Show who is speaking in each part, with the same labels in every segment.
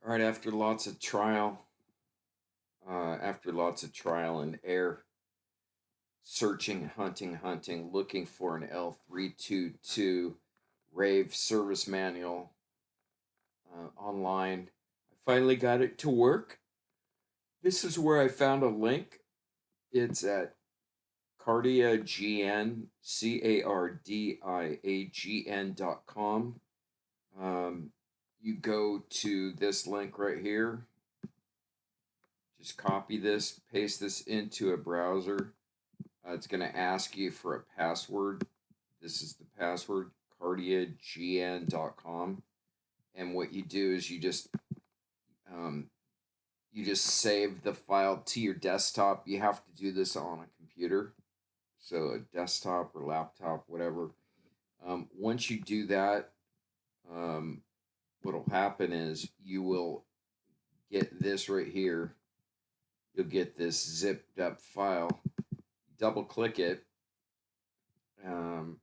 Speaker 1: All right, after lots of trial and error, searching, hunting, looking for an L322 RAVE service manual online, I finally got it to work. This is where I found a link. It's at cardiagn, cardiagn.com. You go to this link right here. Just copy this, paste this into a browser. It's going to ask you for a password. This is the password, cardiagn.com. And what you do is um, you just save the file to your desktop. You have to do this on a computer, so a desktop or laptop, whatever. Once you do that, what will happen is you will get this right here. You'll get this zipped up file. Double click it, and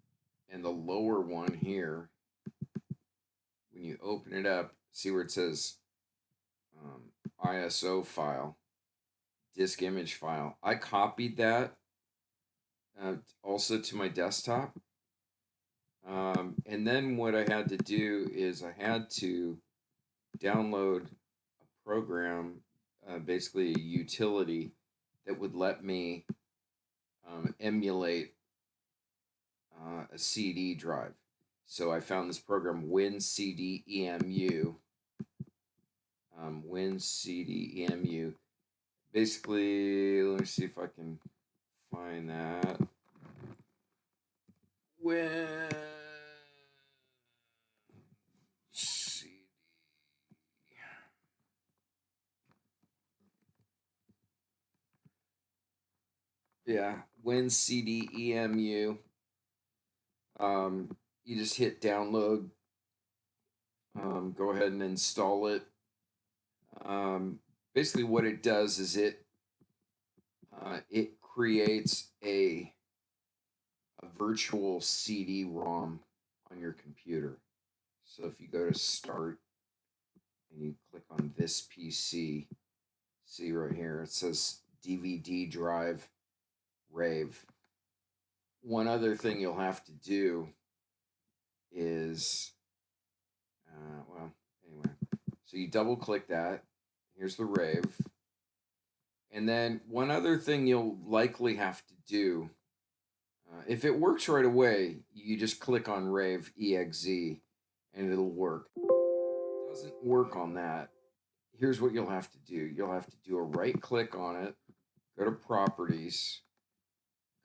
Speaker 1: the lower one here, when you open it up, see where it says ISO file, disk image file. I copied that also to my desktop. And then what I had to do is I had to download a program, basically a utility that would let me emulate a CD drive. So I found this program, WinCDEMU. WinCDEMU. Basically, let me see if I can find that. Win CD. Yeah, WinCDEMU. You just hit download. Go ahead and install it. Basically, what it does is it creates a virtual CD-ROM on your computer. So if you go to Start and you click on this PC, see right here it says DVD drive RAVE. One other thing you'll have to do is, anyway, so you double click that. Here's the RAVE. And then one other thing you'll likely have to do, if it works right away, you just click on RAVE EXE and it'll work. If it doesn't work on that, here's what you'll have to do. You'll have to do a right click on it, go to Properties,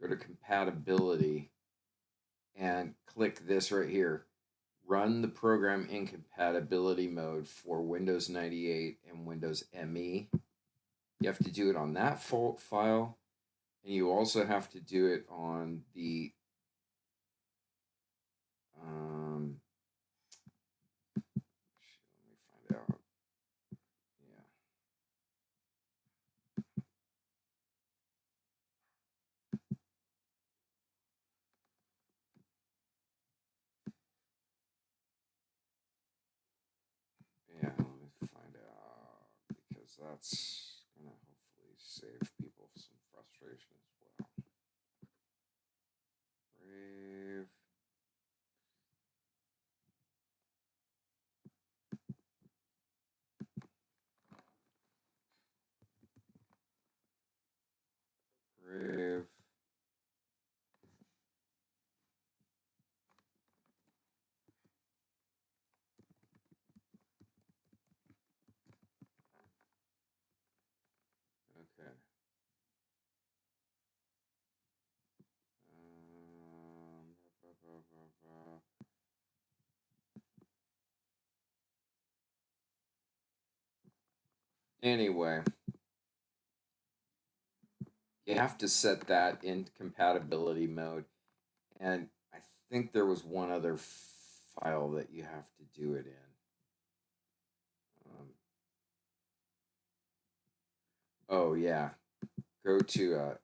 Speaker 1: go to Compatibility, and click this right here. Run the program in compatibility mode for Windows 98 and Windows ME. You have to do it on that file, and you also have to do it on the let me find out. Yeah. Yeah, let me find out, because that's gonna hopefully save people some frustration as well. Brave. Brave. Okay. Ba, ba, ba. Anyway, you have to set that in compatibility mode. And I think there was one other file that you have to do it in. Oh, yeah. Go to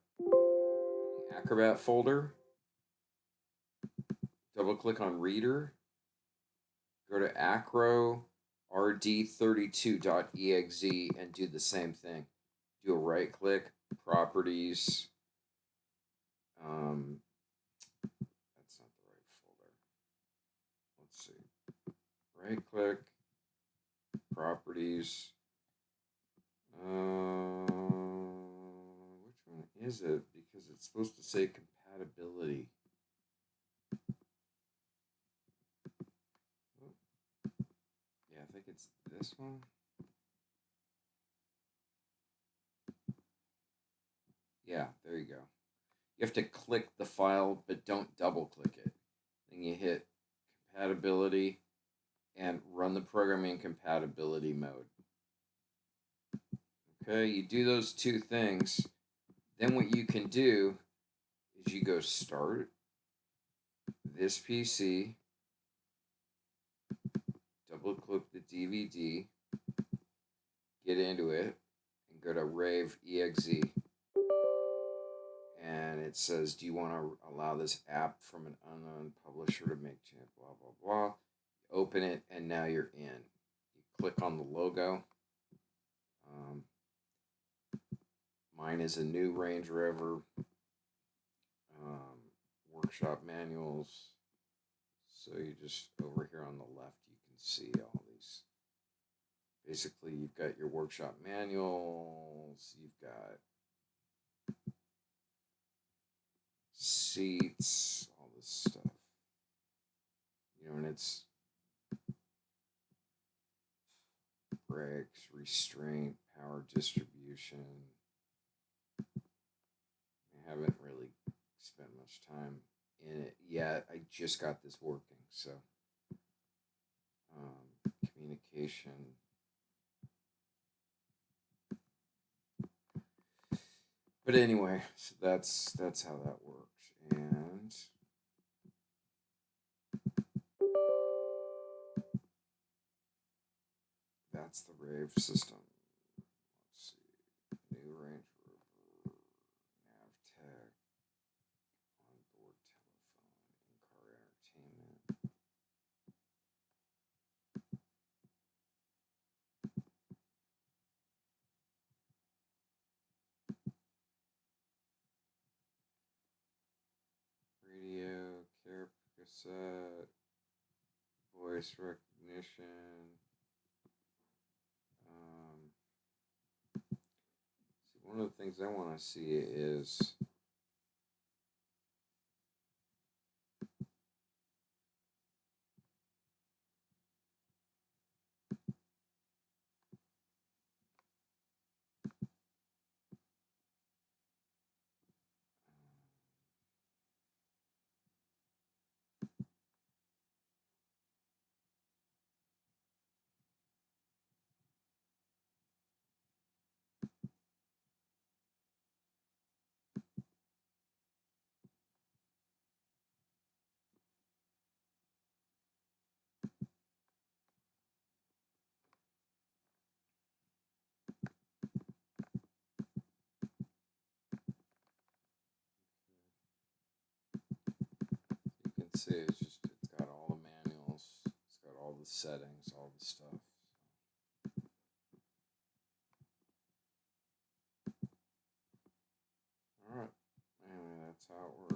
Speaker 1: Acrobat folder, double click on Reader, go to Acro rd32.exe and do the same thing. Do a right click, properties. That's not the right folder. Let's see. Right click, properties. Which one is it? Because it's supposed to say compatibility. Yeah, I think it's this one. Yeah, there you go. You have to click the file, but don't double click it. Then you hit compatibility and run the program in compatibility mode. Okay, you do those two things. Then what you can do is you go start this PC, double click the DVD, get into it, and go to RAVE exe. And it says, do you want to allow this app from an unknown publisher to make change, blah, blah, blah. You open it, and now you're in. You click on the logo. Mine is a new Range Rover. Workshop manuals. So you just, over here on the left, you can see all these. Basically, you've got your workshop manuals. You've got seats, all this stuff. You know, and it's brakes, restraint, power distribution. I haven't really spent much time in it yet. I just got this working, so communication. But anyway, so that's how that works, and that's the RAVE system. Let's see, new Range Rover, NavTech, onboard telephone, in-car entertainment. Radio, care cassette, voice recognition. One of the things I want to see is you can see it's got all the manuals, it's got all the settings, all the stuff. All right, anyway, that's how it works.